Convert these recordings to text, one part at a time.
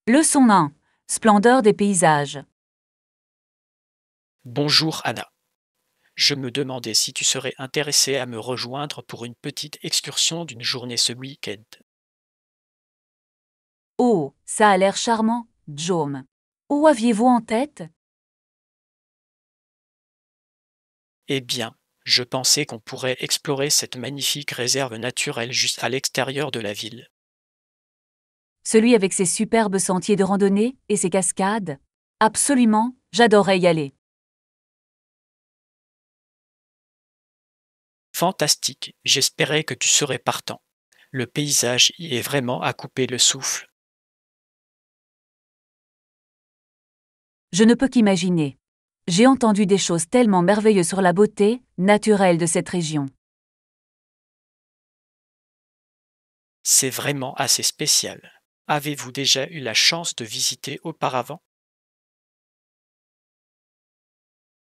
Leçon 1. Splendeur des paysages. Bonjour Anna. Je me demandais si tu serais intéressée à me rejoindre pour une petite excursion d'une journée ce week-end. Oh, ça a l'air charmant, Jaume. Où aviez-vous en tête? Eh bien, je pensais qu'on pourrait explorer cette magnifique réserve naturelle juste à l'extérieur de la ville. Celui avec ses superbes sentiers de randonnée et ses cascades? Absolument, j'adorerais y aller. Fantastique, j'espérais que tu serais partant. Le paysage y est vraiment à couper le souffle. Je ne peux qu'imaginer. J'ai entendu des choses tellement merveilleuses sur la beauté naturelle de cette région. C'est vraiment assez spécial. Avez-vous déjà eu la chance de visiter auparavant?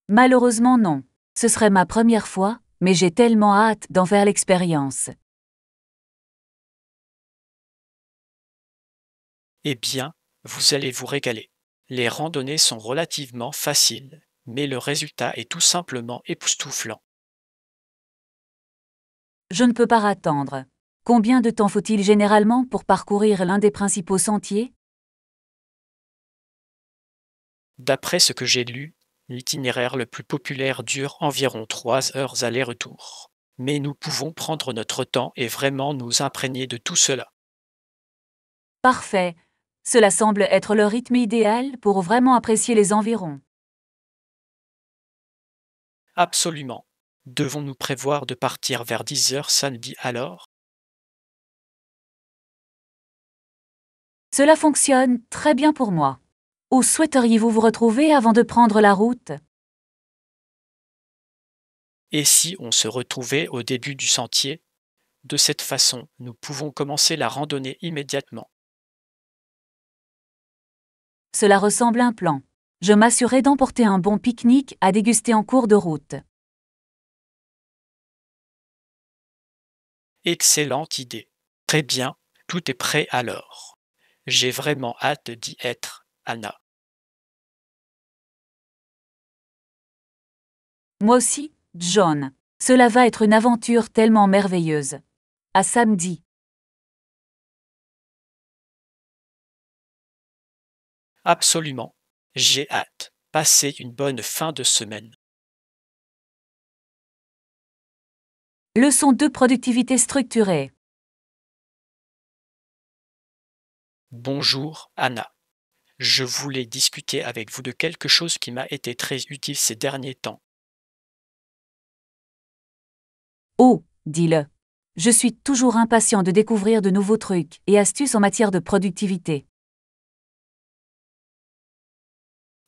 Malheureusement non. Ce serait ma première fois, mais j'ai tellement hâte d'en faire l'expérience. Eh bien, vous allez vous régaler. Les randonnées sont relativement faciles, mais le résultat est tout simplement époustouflant. Je ne peux pas attendre. Combien de temps faut-il généralement pour parcourir l'un des principaux sentiers? D'après ce que j'ai lu, l'itinéraire le plus populaire dure environ 3 heures aller-retour. Mais nous pouvons prendre notre temps et vraiment nous imprégner de tout cela. Parfait. Cela semble être le rythme idéal pour vraiment apprécier les environs. Absolument. Devons-nous prévoir de partir vers 10 heures samedi alors? Cela fonctionne très bien pour moi. Où souhaiteriez-vous vous retrouver avant de prendre la route? Et si on se retrouvait au début du sentier? De cette façon, nous pouvons commencer la randonnée immédiatement. Cela ressemble à un plan. Je m'assurerai d'emporter un bon pique-nique à déguster en cours de route. Excellente idée. Très bien, tout est prêt alors. J'ai vraiment hâte d'y être, Anna. Moi aussi, John. Cela va être une aventure tellement merveilleuse. À samedi. Absolument. J'ai hâte. Passez une bonne fin de semaine. Leçon 2. Productivité structurée. Bonjour, Anna. Je voulais discuter avec vous de quelque chose qui m'a été très utile ces derniers temps. Oh, dis-le. Je suis toujours impatient de découvrir de nouveaux trucs et astuces en matière de productivité.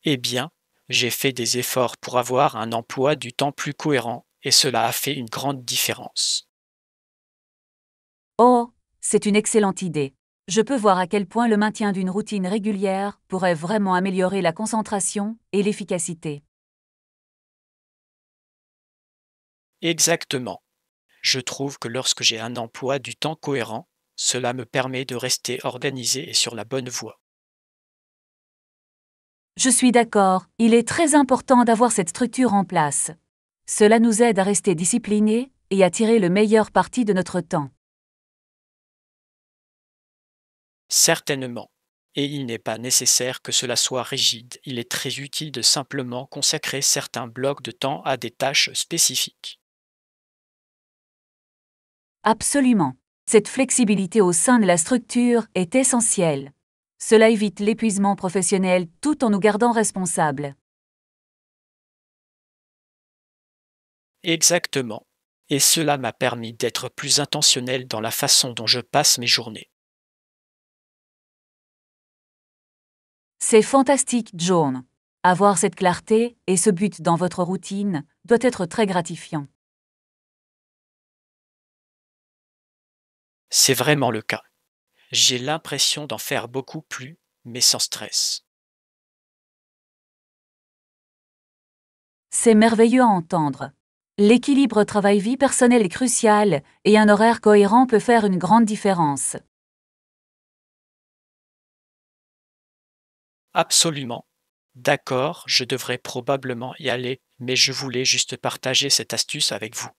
Eh bien, j'ai fait des efforts pour avoir un emploi du temps plus cohérent et cela a fait une grande différence. Oh, c'est une excellente idée. Je peux voir à quel point le maintien d'une routine régulière pourrait vraiment améliorer la concentration et l'efficacité. Exactement. Je trouve que lorsque j'ai un emploi du temps cohérent, cela me permet de rester organisé et sur la bonne voie. Je suis d'accord, il est très important d'avoir cette structure en place. Cela nous aide à rester disciplinés et à tirer le meilleur parti de notre temps. Certainement. Et il n'est pas nécessaire que cela soit rigide, il est très utile de simplement consacrer certains blocs de temps à des tâches spécifiques. Absolument. Cette flexibilité au sein de la structure est essentielle. Cela évite l'épuisement professionnel tout en nous gardant responsables. Exactement. Et cela m'a permis d'être plus intentionnel dans la façon dont je passe mes journées. C'est fantastique, John. Avoir cette clarté et ce but dans votre routine doit être très gratifiant. C'est vraiment le cas. J'ai l'impression d'en faire beaucoup plus, mais sans stress. C'est merveilleux à entendre. L'équilibre travail-vie personnelle est crucial et un horaire cohérent peut faire une grande différence. Absolument. D'accord, je devrais probablement y aller, mais je voulais juste partager cette astuce avec vous.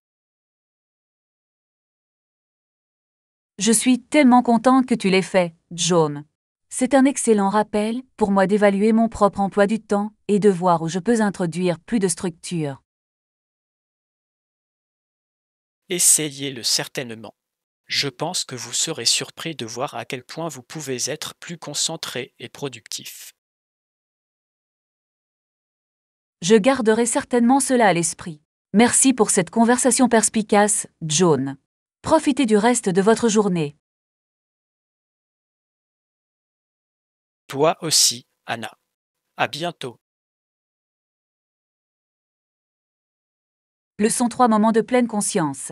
Je suis tellement contente que tu l'aies fait, John. C'est un excellent rappel pour moi d'évaluer mon propre emploi du temps et de voir où je peux introduire plus de structure. Essayez-le certainement. Je pense que vous serez surpris de voir à quel point vous pouvez être plus concentré et productif. Je garderai certainement cela à l'esprit. Merci pour cette conversation perspicace, John. Profitez du reste de votre journée. Toi aussi, Anna. À bientôt. Leçon 3 moments de pleine conscience.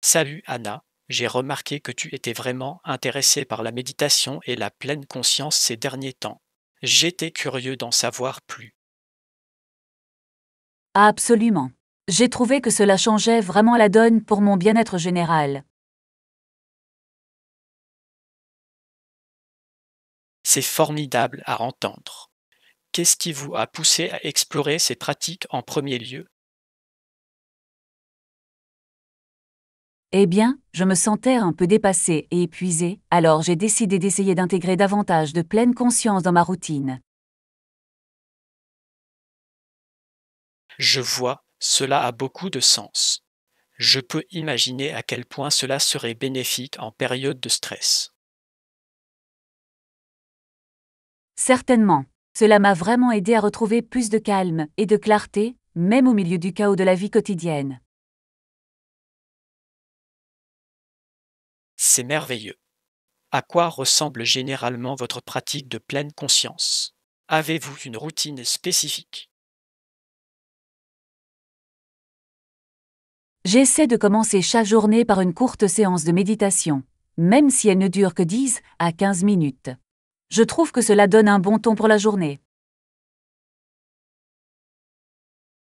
Salut Anna, j'ai remarqué que tu étais vraiment intéressée par la méditation et la pleine conscience ces derniers temps. J'étais curieux d'en savoir plus. Absolument. J'ai trouvé que cela changeait vraiment la donne pour mon bien-être général. C'est formidable à entendre. Qu'est-ce qui vous a poussé à explorer ces pratiques en premier lieu? Eh bien, je me sentais un peu dépassée et épuisée, alors j'ai décidé d'essayer d'intégrer davantage de pleine conscience dans ma routine. Je vois, cela a beaucoup de sens. Je peux imaginer à quel point cela serait bénéfique en période de stress. Certainement. Cela m'a vraiment aidé à retrouver plus de calme et de clarté, même au milieu du chaos de la vie quotidienne. C'est merveilleux. À quoi ressemble généralement votre pratique de pleine conscience? Avez-vous une routine spécifique? J'essaie de commencer chaque journée par une courte séance de méditation, même si elle ne dure que 10 à 15 minutes. Je trouve que cela donne un bon ton pour la journée.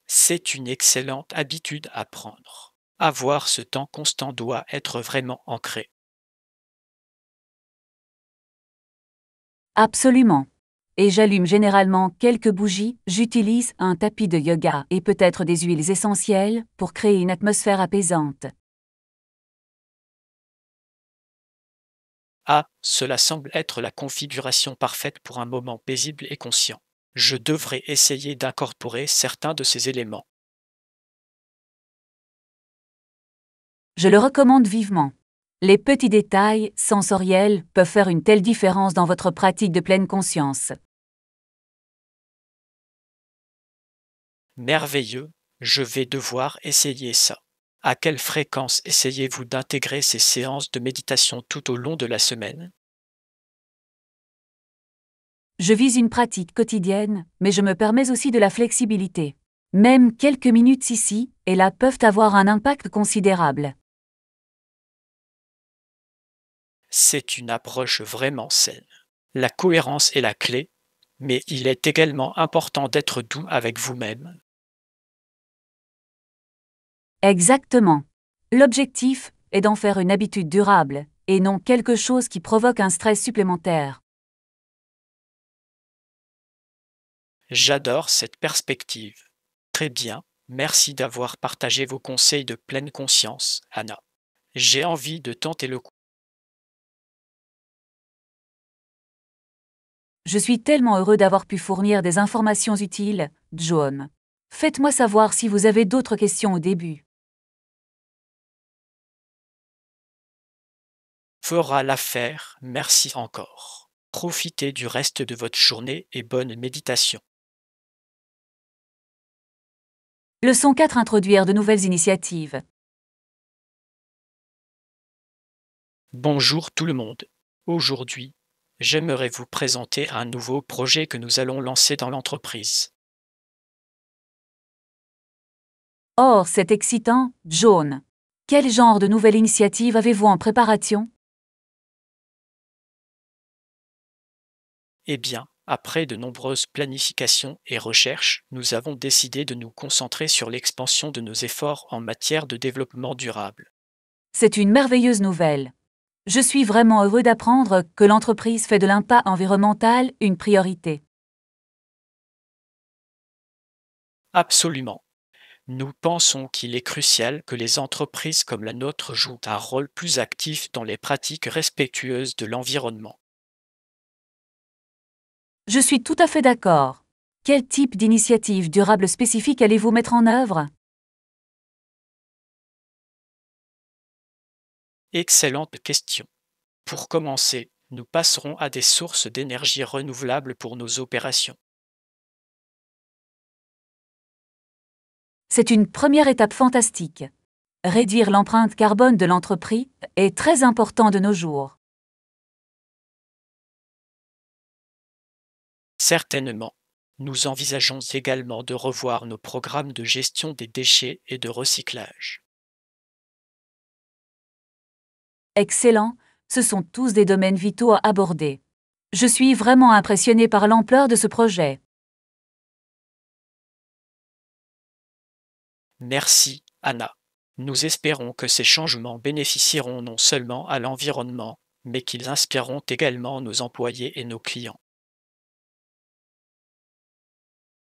C'est une excellente habitude à prendre. Avoir ce temps constant doit être vraiment ancré. Absolument. Et j'allume généralement quelques bougies, j'utilise un tapis de yoga et peut-être des huiles essentielles pour créer une atmosphère apaisante. Ah, cela semble être la configuration parfaite pour un moment paisible et conscient. Je devrais essayer d'incorporer certains de ces éléments. Je le recommande vivement. Les petits détails sensoriels peuvent faire une telle différence dans votre pratique de pleine conscience. Merveilleux, je vais devoir essayer ça. À quelle fréquence essayez-vous d'intégrer ces séances de méditation tout au long de la semaine? Je vise une pratique quotidienne, mais je me permets aussi de la flexibilité. Même quelques minutes ici et là peuvent avoir un impact considérable. C'est une approche vraiment saine. La cohérence est la clé, mais il est également important d'être doux avec vous-même. Exactement. L'objectif est d'en faire une habitude durable, et non quelque chose qui provoque un stress supplémentaire. J'adore cette perspective. Très bien, merci d'avoir partagé vos conseils de pleine conscience, Anna. J'ai envie de tenter le coup. Je suis tellement heureux d'avoir pu fournir des informations utiles, John. Faites-moi savoir si vous avez d'autres questions au début. Fera l'affaire, merci encore. Profitez du reste de votre journée et bonne méditation. Leçon 4. Introduire de nouvelles initiatives. Bonjour tout le monde. Aujourd'hui, j'aimerais vous présenter un nouveau projet que nous allons lancer dans l'entreprise. Oh, c'est excitant, John. Quel genre de nouvelle initiative avez-vous en préparation? Eh bien, après de nombreuses planifications et recherches, nous avons décidé de nous concentrer sur l'expansion de nos efforts en matière de développement durable. C'est une merveilleuse nouvelle. Je suis vraiment heureux d'apprendre que l'entreprise fait de l'impact environnemental une priorité. Absolument. Nous pensons qu'il est crucial que les entreprises comme la nôtre jouent un rôle plus actif dans les pratiques respectueuses de l'environnement. Je suis tout à fait d'accord. Quel type d'initiative durable spécifique allez-vous mettre en œuvre? Excellente question. Pour commencer, nous passerons à des sources d'énergie renouvelables pour nos opérations. C'est une première étape fantastique. Réduire l'empreinte carbone de l'entreprise est très important de nos jours. Certainement. Nous envisageons également de revoir nos programmes de gestion des déchets et de recyclage. Excellent, ce sont tous des domaines vitaux à aborder. Je suis vraiment impressionné par l'ampleur de ce projet. Merci, Anna. Nous espérons que ces changements bénéficieront non seulement à l'environnement, mais qu'ils inspireront également nos employés et nos clients.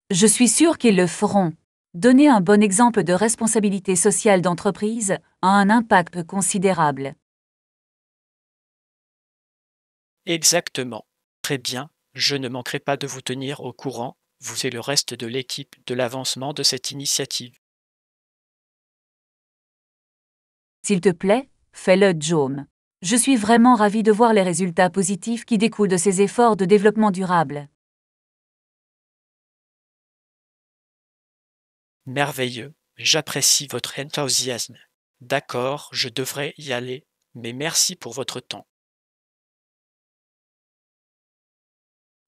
Je suis sûr qu'ils le feront. Donner un bon exemple de responsabilité sociale d'entreprise a un impact considérable. Exactement. Très bien, je ne manquerai pas de vous tenir au courant, vous et le reste de l'équipe, de l'avancement de cette initiative. S'il te plaît, fais-le, John. Je suis vraiment ravi de voir les résultats positifs qui découlent de ces efforts de développement durable. Merveilleux, j'apprécie votre enthousiasme. D'accord, je devrais y aller, mais merci pour votre temps.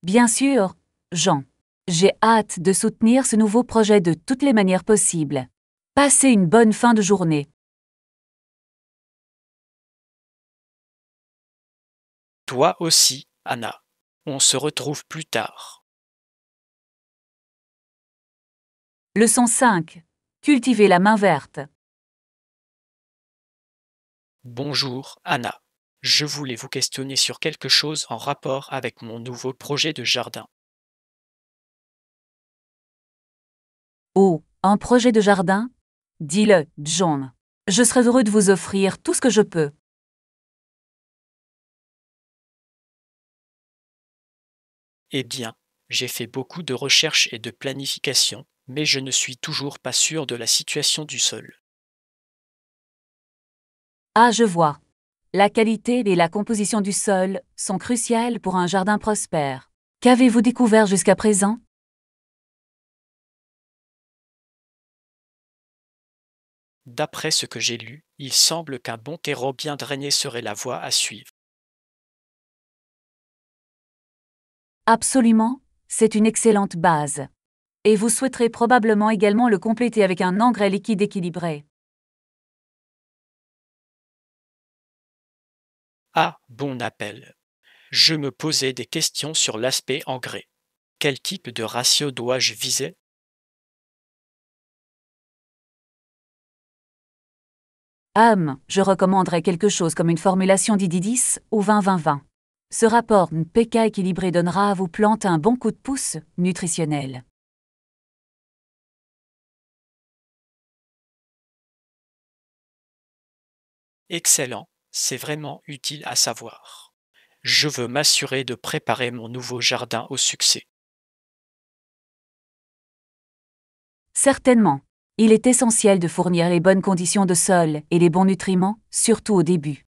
Bien sûr, Jean. J'ai hâte de soutenir ce nouveau projet de toutes les manières possibles. Passez une bonne fin de journée. Toi aussi, Anna. On se retrouve plus tard. Leçon 5. Cultiver la main verte. Bonjour, Anna. Je voulais vous questionner sur quelque chose en rapport avec mon nouveau projet de jardin. Oh, un projet de jardin? Dis-le, John. Je serai heureux de vous offrir tout ce que je peux. Eh bien, j'ai fait beaucoup de recherches et de planification, mais je ne suis toujours pas sûr de la situation du sol. Ah, je vois. La qualité et la composition du sol sont cruciales pour un jardin prospère. Qu'avez-vous découvert jusqu'à présent? D'après ce que j'ai lu, il semble qu'un bon terreau bien drainé serait la voie à suivre. Absolument, c'est une excellente base. Et vous souhaiterez probablement également le compléter avec un engrais liquide équilibré. Ah, bon appel. Je me posais des questions sur l'aspect engrais. Quel type de ratio dois-je viser? Je recommanderais quelque chose comme une formulation d'ID10 ou 20-20-20. Ce rapport pK équilibré donnera à vos plantes un bon coup de pouce nutritionnel. Excellent, c'est vraiment utile à savoir. Je veux m'assurer de préparer mon nouveau jardin au succès. Certainement. Il est essentiel de fournir les bonnes conditions de sol et les bons nutriments, surtout au début.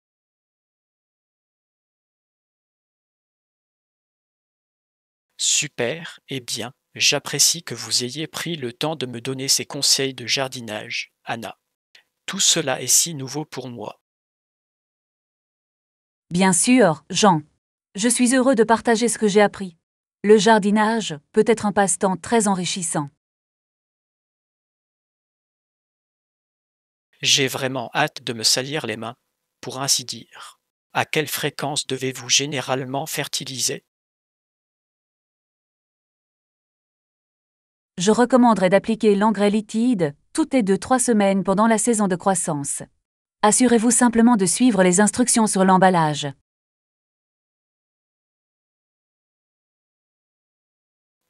Super, eh bien, j'apprécie que vous ayez pris le temps de me donner ces conseils de jardinage, Anna. Tout cela est si nouveau pour moi. Bien sûr, Jean. Je suis heureux de partager ce que j'ai appris. Le jardinage peut être un passe-temps très enrichissant. J'ai vraiment hâte de me salir les mains, pour ainsi dire. À quelle fréquence devez-vous généralement fertiliser? Je recommanderais d'appliquer l'engrais liquide toutes les 2-3 semaines pendant la saison de croissance. Assurez-vous simplement de suivre les instructions sur l'emballage.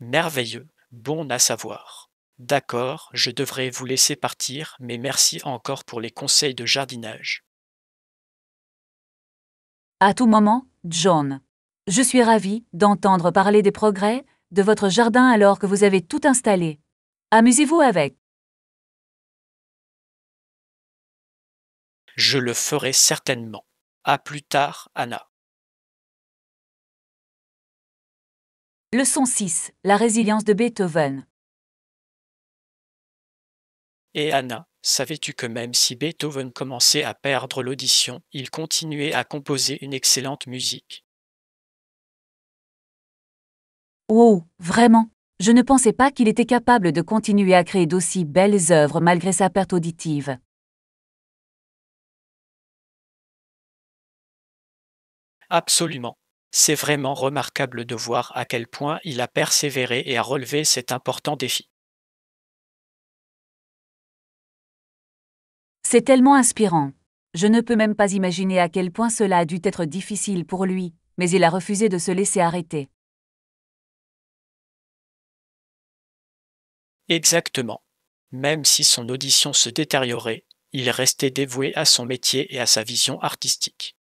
Merveilleux, bon à savoir. D'accord, je devrais vous laisser partir, mais merci encore pour les conseils de jardinage. À tout moment, John. Je suis ravi d'entendre parler des progrès de votre jardin alors que vous avez tout installé. Amusez-vous avec. Je le ferai certainement. À plus tard, Anna. Leçon 6. La résilience de Beethoven. Et Anna, savais-tu que même si Beethoven commençait à perdre l'audition, il continuait à composer une excellente musique? Oh, vraiment. Je ne pensais pas qu'il était capable de continuer à créer d'aussi belles œuvres malgré sa perte auditive. Absolument. C'est vraiment remarquable de voir à quel point il a persévéré et a relevé cet important défi. C'est tellement inspirant. Je ne peux même pas imaginer à quel point cela a dû être difficile pour lui, mais il a refusé de se laisser arrêter. Exactement. Même si son audition se détériorait, il restait dévoué à son métier et à sa vision artistique.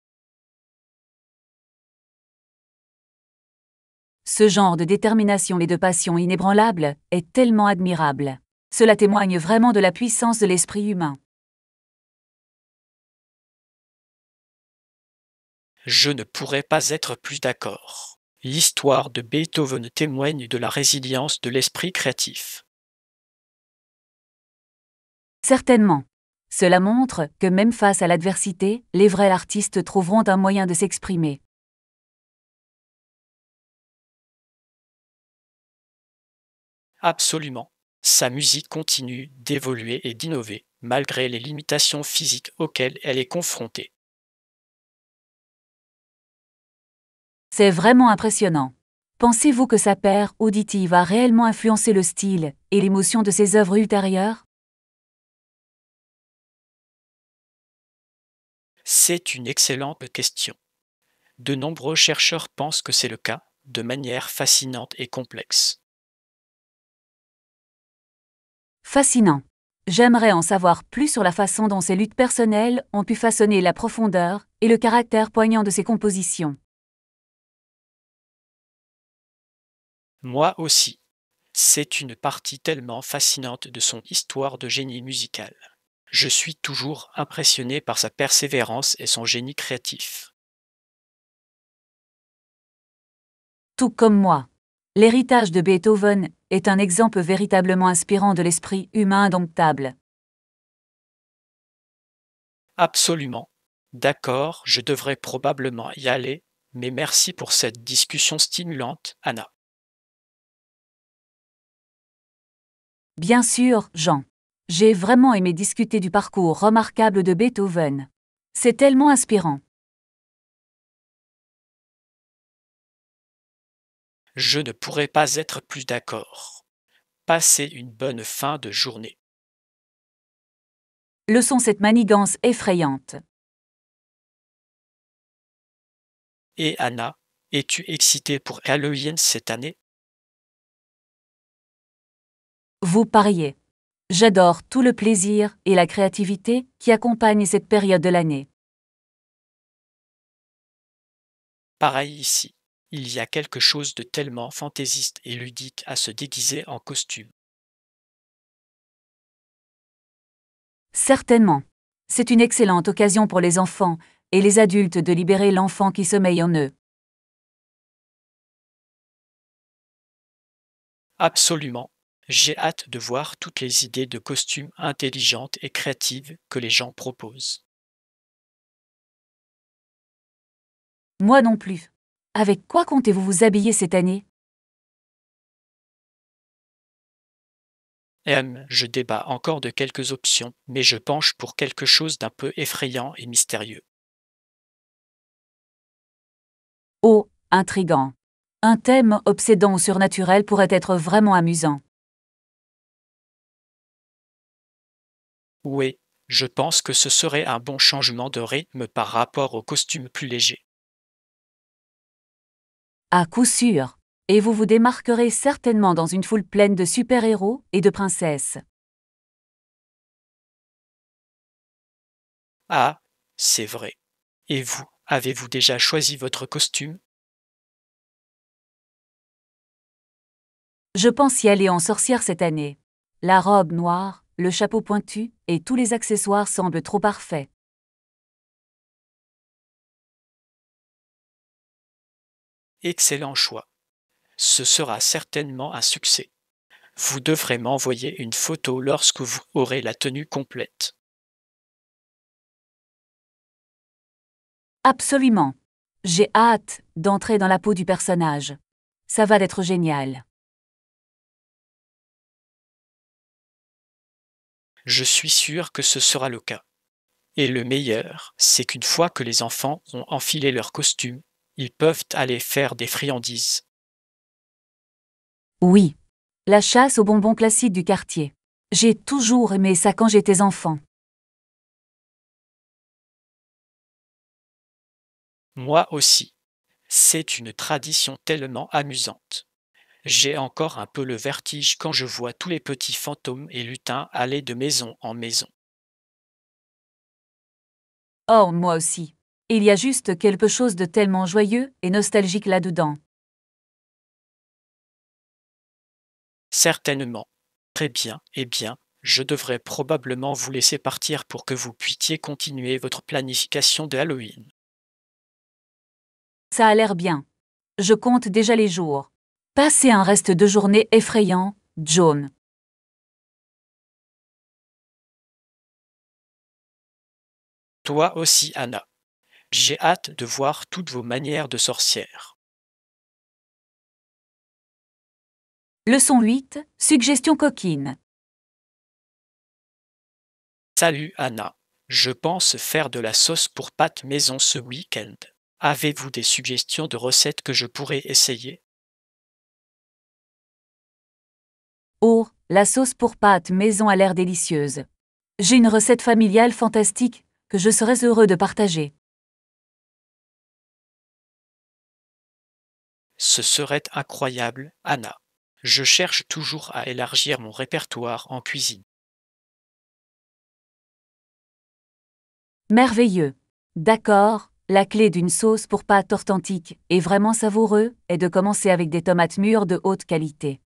Ce genre de détermination et de passion inébranlable est tellement admirable. Cela témoigne vraiment de la puissance de l'esprit humain. Je ne pourrais pas être plus d'accord. L'histoire de Beethoven témoigne de la résilience de l'esprit créatif. Certainement. Cela montre que même face à l'adversité, les vrais artistes trouveront un moyen de s'exprimer. Absolument. Sa musique continue d'évoluer et d'innover, malgré les limitations physiques auxquelles elle est confrontée. C'est vraiment impressionnant. Pensez-vous que sa paire auditive a réellement influencé le style et l'émotion de ses œuvres ultérieures? C'est une excellente question. De nombreux chercheurs pensent que c'est le cas, de manière fascinante et complexe. Fascinant. J'aimerais en savoir plus sur la façon dont ces luttes personnelles ont pu façonner la profondeur et le caractère poignant de ses compositions. Moi aussi. C'est une partie tellement fascinante de son histoire de génie musical. Je suis toujours impressionné par sa persévérance et son génie créatif. Tout comme moi. L'héritage de Beethoven est un exemple véritablement inspirant de l'esprit humain indomptable. Absolument. D'accord, je devrais probablement y aller, mais merci pour cette discussion stimulante, Anna. Bien sûr, Jean. J'ai vraiment aimé discuter du parcours remarquable de Beethoven. C'est tellement inspirant. Je ne pourrais pas être plus d'accord. Passez une bonne fin de journée. Leçon cette manigance effrayante. Et Anna, es-tu excitée pour Halloween cette année? Vous pariez. J'adore tout le plaisir et la créativité qui accompagnent cette période de l'année. Pareil ici. Il y a quelque chose de tellement fantaisiste et ludique à se déguiser en costume. Certainement. C'est une excellente occasion pour les enfants et les adultes de libérer l'enfant qui sommeille en eux. Absolument. J'ai hâte de voir toutes les idées de costumes intelligentes et créatives que les gens proposent. Moi non plus. Avec quoi comptez-vous vous habiller cette année? Je débat encore de quelques options, mais je penche pour quelque chose d'un peu effrayant et mystérieux. Oh, intrigant. Un thème obsédant ou surnaturel pourrait être vraiment amusant. Oui, Je pense que ce serait un bon changement de rythme par rapport aux costumes plus légers. À coup sûr. Et vous vous démarquerez certainement dans une foule pleine de super-héros et de princesses. Ah, c'est vrai. Et vous, avez-vous déjà choisi votre costume? Je pense y aller en sorcière cette année. La robe noire, le chapeau pointu et tous les accessoires semblent trop parfaits. Excellent choix. Ce sera certainement un succès. Vous devrez m'envoyer une photo lorsque vous aurez la tenue complète. Absolument. J'ai hâte d'entrer dans la peau du personnage. Ça va être génial. Je suis sûr que ce sera le cas. Et le meilleur, c'est qu'une fois que les enfants ont enfilé leur costume, ils peuvent aller faire des friandises. Oui. La chasse aux bonbons classiques du quartier. J'ai toujours aimé ça quand j'étais enfant. Moi aussi. C'est une tradition tellement amusante. J'ai encore un peu le vertige quand je vois tous les petits fantômes et lutins aller de maison en maison. Oh, moi aussi. Il y a juste quelque chose de tellement joyeux et nostalgique là-dedans. Certainement. Très bien, eh bien, je devrais probablement vous laisser partir pour que vous puissiez continuer votre planification de Halloween. Ça a l'air bien. Je compte déjà les jours. Passez un reste de journée effrayant, John. Toi aussi, Anna. J'ai hâte de voir toutes vos manières de sorcière. Leçon 8. Suggestion coquine. Salut, Anna. Je pense faire de la sauce pour pâtes maison ce week-end. Avez-vous des suggestions de recettes que je pourrais essayer? Oh, la sauce pour pâtes maison a l'air délicieuse. J'ai une recette familiale fantastique que je serais heureux de partager. Ce serait incroyable, Anna. Je cherche toujours à élargir mon répertoire en cuisine. Merveilleux. D'accord, la clé d'une sauce pour pâtes authentique et vraiment savoureux est de commencer avec des tomates mûres de haute qualité.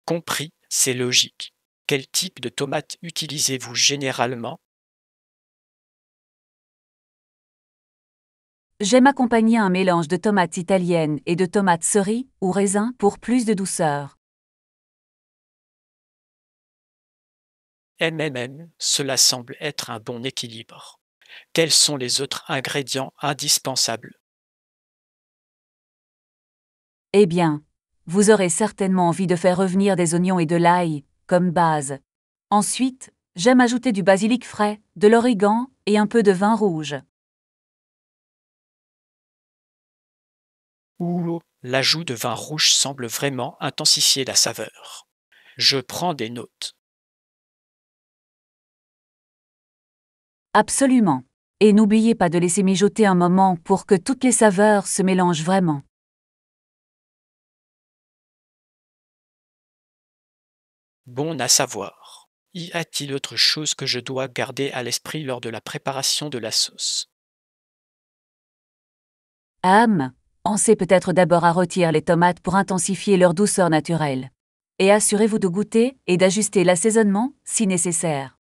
Compris, c'est logique. Quel type de tomates utilisez-vous généralement? J'aime accompagner un mélange de tomates italiennes et de tomates cerises ou raisins pour plus de douceur. Cela semble être un bon équilibre. Quels sont les autres ingrédients indispensables? Eh bien, vous aurez certainement envie de faire revenir des oignons et de l'ail, comme base. Ensuite, j'aime ajouter du basilic frais, de l'origan et un peu de vin rouge. Ouh, l'ajout de vin rouge semble vraiment intensifier la saveur. Je prends des notes. Absolument. Et n'oubliez pas de laisser mijoter un moment pour que toutes les saveurs se mélangent vraiment. Bon à savoir. Y a-t-il autre chose que je dois garder à l'esprit lors de la préparation de la sauce? Pensez peut-être d'abord à rôtir les tomates pour intensifier leur douceur naturelle. Et assurez-vous de goûter et d'ajuster l'assaisonnement si nécessaire.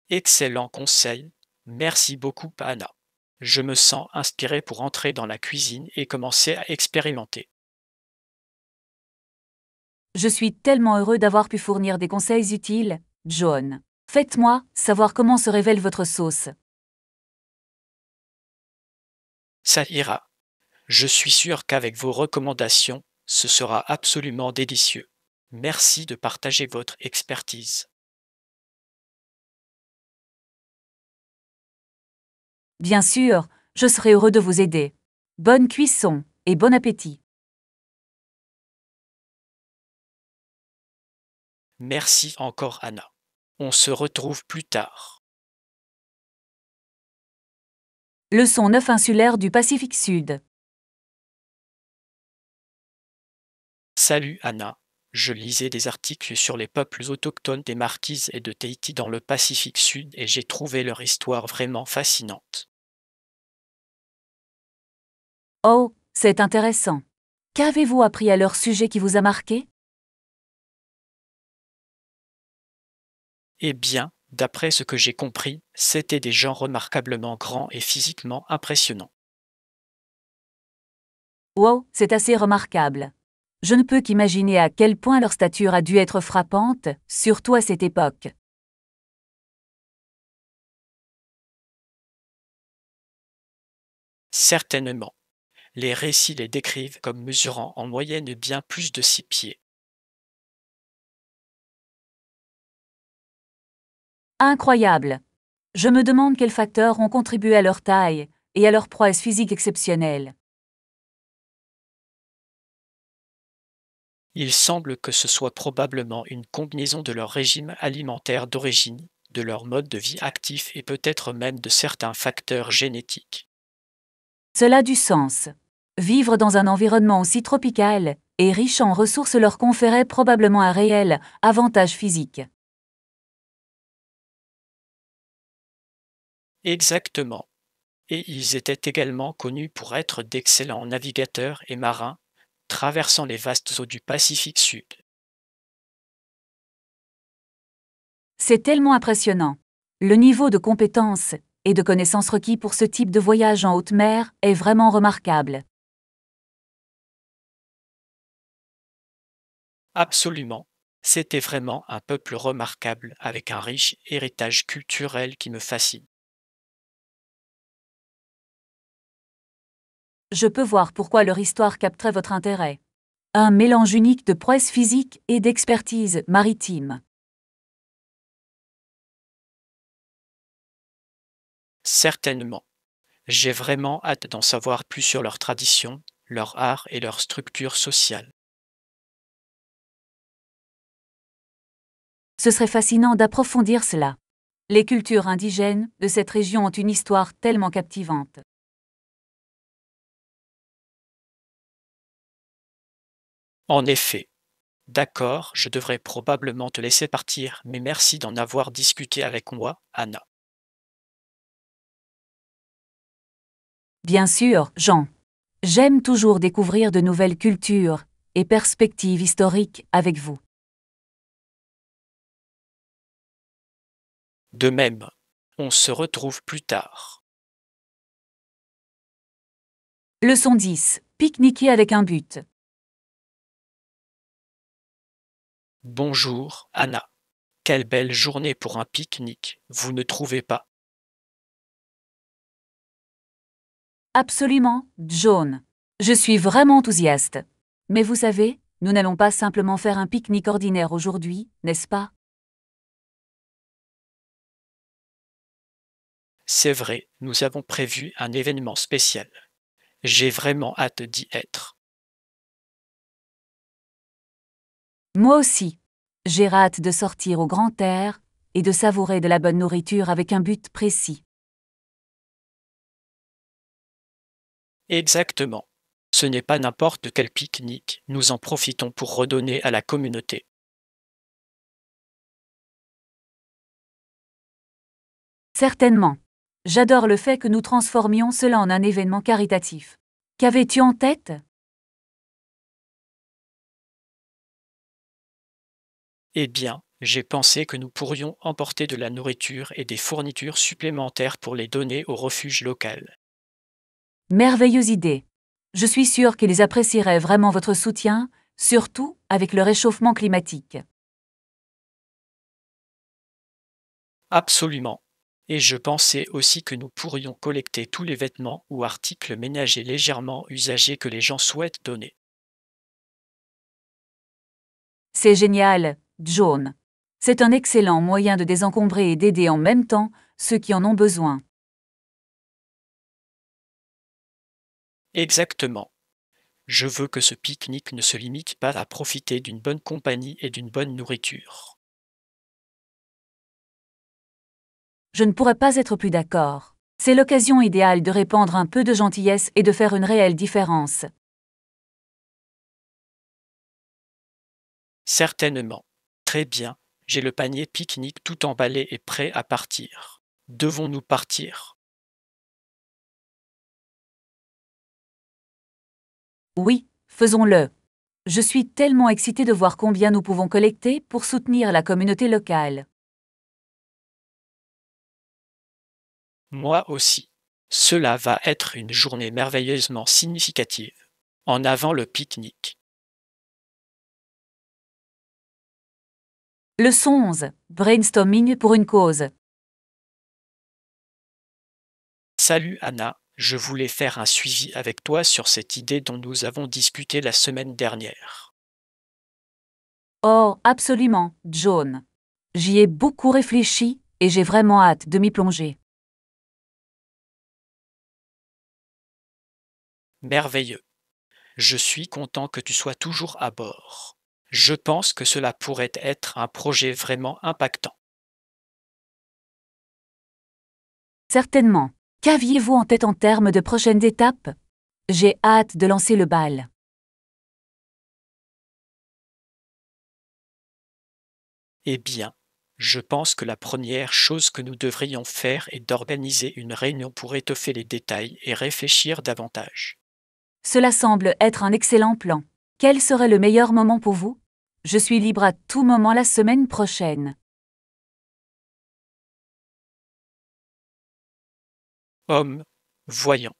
Excellent conseil. Merci beaucoup, Anna. Je me sens inspiré pour entrer dans la cuisine et commencer à expérimenter. Je suis tellement heureux d'avoir pu fournir des conseils utiles, John. Faites-moi savoir comment se révèle votre sauce. Ça ira. Je suis sûr qu'avec vos recommandations, ce sera absolument délicieux. Merci de partager votre expertise. Bien sûr, je serai heureux de vous aider. Bonne cuisson et bon appétit. Merci encore Anna. On se retrouve plus tard. Leçon 9 insulaire du Pacifique Sud. Salut Anna. Je lisais des articles sur les peuples autochtones des Marquises et de Tahiti dans le Pacifique Sud et j'ai trouvé leur histoire vraiment fascinante. Oh, c'est intéressant. Qu'avez-vous appris à leur sujet qui vous a marqué? Eh bien, d'après ce que j'ai compris, c'étaient des gens remarquablement grands et physiquement impressionnants. Wow, c'est assez remarquable. Je ne peux qu'imaginer à quel point leur stature a dû être frappante, surtout à cette époque. Certainement. Les récits les décrivent comme mesurant en moyenne bien plus de 6 pieds. Incroyable. Je me demande quels facteurs ont contribué à leur taille et à leur prouesse physique exceptionnelle. Il semble que ce soit probablement une combinaison de leur régime alimentaire d'origine, de leur mode de vie actif et peut-être même de certains facteurs génétiques. Cela a du sens. Vivre dans un environnement aussi tropical et riche en ressources leur conférait probablement un réel avantage physique. Exactement. Et ils étaient également connus pour être d'excellents navigateurs et marins, traversant les vastes eaux du Pacifique Sud. C'est tellement impressionnant. Le niveau de compétence et de connaissances requis pour ce type de voyage en haute mer est vraiment remarquable. Absolument. C'était vraiment un peuple remarquable avec un riche héritage culturel qui me fascine. Je peux voir pourquoi leur histoire capterait votre intérêt. Un mélange unique de prouesse physique et d'expertise maritime. Certainement. J'ai vraiment hâte d'en savoir plus sur leurs traditions, leur art et leur structure sociale. Ce serait fascinant d'approfondir cela. Les cultures indigènes de cette région ont une histoire tellement captivante. En effet. D'accord, je devrais probablement te laisser partir, mais merci d'en avoir discuté avec moi, Anna. Bien sûr, Jean. J'aime toujours découvrir de nouvelles cultures et perspectives historiques avec vous. De même, on se retrouve plus tard. Leçon 10. Pique-niquer avec un but. Bonjour, Anna. Quelle belle journée pour un pique-nique, vous ne trouvez pas? Absolument, John. Je suis vraiment enthousiaste. Mais vous savez, nous n'allons pas simplement faire un pique-nique ordinaire aujourd'hui, n'est-ce pas? C'est vrai, nous avons prévu un événement spécial. J'ai vraiment hâte d'y être. Moi aussi. J'ai hâte de sortir au grand air et de savourer de la bonne nourriture avec un but précis. Exactement. Ce n'est pas n'importe quel pique-nique, nous en profitons pour redonner à la communauté. Certainement. J'adore le fait que nous transformions cela en un événement caritatif. Qu'avais-tu en tête? Eh bien, j'ai pensé que nous pourrions emporter de la nourriture et des fournitures supplémentaires pour les donner au refuge local. Merveilleuse idée. Je suis sûre qu'ils apprécieraient vraiment votre soutien, surtout avec le réchauffement climatique. Absolument. Et je pensais aussi que nous pourrions collecter tous les vêtements ou articles ménagers légèrement usagés que les gens souhaitent donner. C'est génial, John. C'est un excellent moyen de désencombrer et d'aider en même temps ceux qui en ont besoin. Exactement. Je veux que ce pique-nique ne se limite pas à profiter d'une bonne compagnie et d'une bonne nourriture. Je ne pourrais pas être plus d'accord. C'est l'occasion idéale de répandre un peu de gentillesse et de faire une réelle différence. Certainement. Très bien, j'ai le panier pique-nique tout emballé et prêt à partir. Devons-nous partir? Oui, faisons-le. Je suis tellement excitée de voir combien nous pouvons collecter pour soutenir la communauté locale. Moi aussi. Cela va être une journée merveilleusement significative. En avant le pique-nique. Leçon 11. Brainstorming pour une cause. Salut Anna, je voulais faire un suivi avec toi sur cette idée dont nous avons discuté la semaine dernière. Oh, absolument, John. J'y ai beaucoup réfléchi et j'ai vraiment hâte de m'y plonger. Merveilleux. Je suis content que tu sois toujours à bord. Je pense que cela pourrait être un projet vraiment impactant. Certainement. Qu'aviez-vous en tête en termes de prochaines étapes? J'ai hâte de lancer le bal. Eh bien, je pense que la première chose que nous devrions faire est d'organiser une réunion pour étoffer les détails et réfléchir davantage. Cela semble être un excellent plan. Quel serait le meilleur moment pour vous? Je suis libre à tout moment la semaine prochaine. Homme, voyons.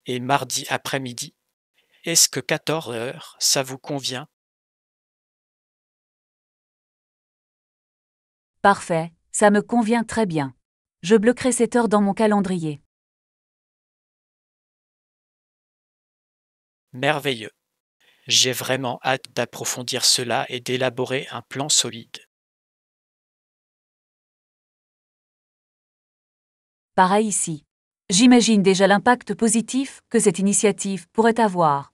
Et mardi après-midi, est-ce que 14 heures, ça vous convient? Parfait, ça me convient très bien. Je bloquerai cette heure dans mon calendrier. Merveilleux. J'ai vraiment hâte d'approfondir cela et d'élaborer un plan solide. Pareil ici. J'imagine déjà l'impact positif que cette initiative pourrait avoir.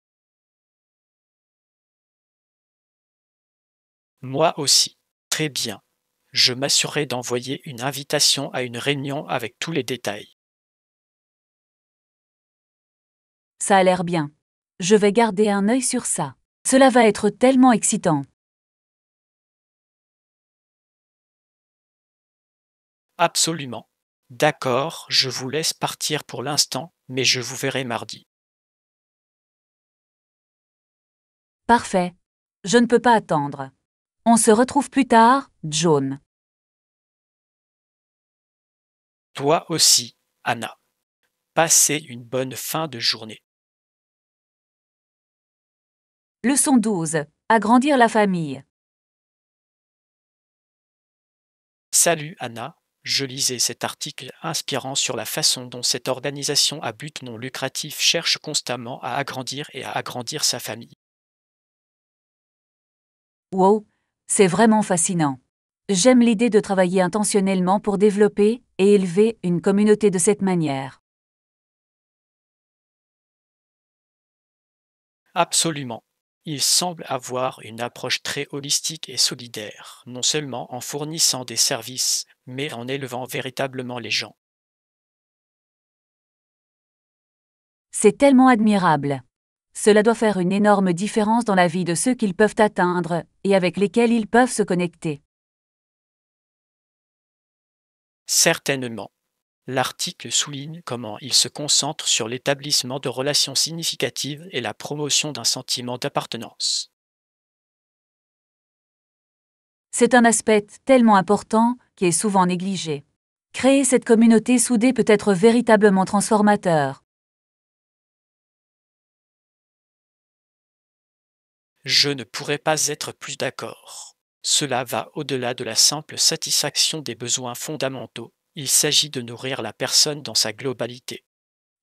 Moi aussi. Très bien. Je m'assurerai d'envoyer une invitation à une réunion avec tous les détails. Ça a l'air bien. Je vais garder un œil sur ça. Cela va être tellement excitant. Absolument. D'accord, je vous laisse partir pour l'instant, mais je vous verrai mardi. Parfait. Je ne peux pas attendre. On se retrouve plus tard, John. Toi aussi, Anna. Passez une bonne fin de journée. Leçon 12. Agrandir la famille. Salut Anna, je lisais cet article inspirant sur la façon dont cette organisation à but non lucratif cherche constamment à agrandir et à agrandir sa famille. Wow, c'est vraiment fascinant. J'aime l'idée de travailler intentionnellement pour développer et élever une communauté de cette manière. Absolument. Il semble avoir une approche très holistique et solidaire, non seulement en fournissant des services, mais en élevant véritablement les gens. C'est tellement admirable. Cela doit faire une énorme différence dans la vie de ceux qu'ils peuvent atteindre et avec lesquels ils peuvent se connecter. Certainement. L'article souligne comment il se concentre sur l'établissement de relations significatives et la promotion d'un sentiment d'appartenance. C'est un aspect tellement important qui est souvent négligé. Créer cette communauté soudée peut être véritablement transformateur. Je ne pourrais pas être plus d'accord. Cela va au-delà de la simple satisfaction des besoins fondamentaux. Il s'agit de nourrir la personne dans sa globalité.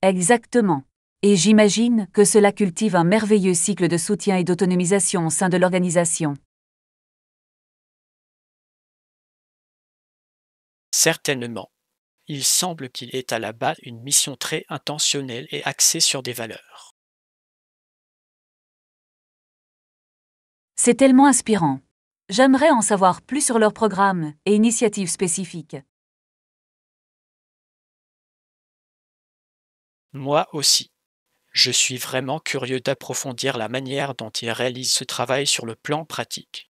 Exactement. Et j'imagine que cela cultive un merveilleux cycle de soutien et d'autonomisation au sein de l'organisation. Certainement. Il semble qu'il est à la base une mission très intentionnelle et axée sur des valeurs. C'est tellement inspirant. J'aimerais en savoir plus sur leurs programmes et initiatives spécifiques. Moi aussi. Je suis vraiment curieux d'approfondir la manière dont ils réalisent ce travail sur le plan pratique.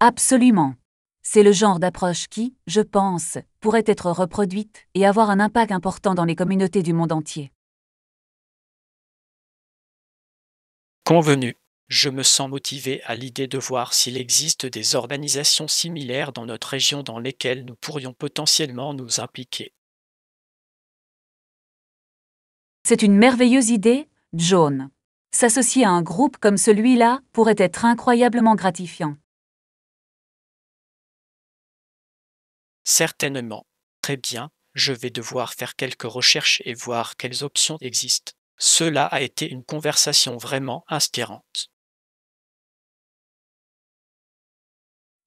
Absolument. C'est le genre d'approche qui, je pense, pourrait être reproduite et avoir un impact important dans les communautés du monde entier. Convenu. Je me sens motivé à l'idée de voir s'il existe des organisations similaires dans notre région dans lesquelles nous pourrions potentiellement nous impliquer. C'est une merveilleuse idée, John. S'associer à un groupe comme celui-là pourrait être incroyablement gratifiant. Certainement. Très bien, je vais devoir faire quelques recherches et voir quelles options existent. Cela a été une conversation vraiment inspirante.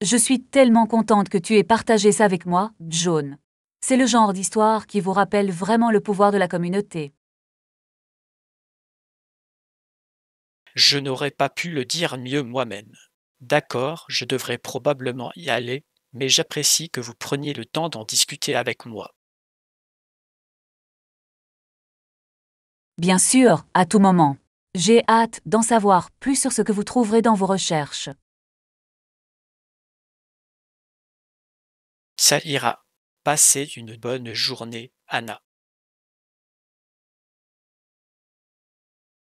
Je suis tellement contente que tu aies partagé ça avec moi, John. C'est le genre d'histoire qui vous rappelle vraiment le pouvoir de la communauté. Je n'aurais pas pu le dire mieux moi-même. D'accord, je devrais probablement y aller, mais j'apprécie que vous preniez le temps d'en discuter avec moi. Bien sûr, à tout moment. J'ai hâte d'en savoir plus sur ce que vous trouverez dans vos recherches. Ça ira. Passez une bonne journée, Anna.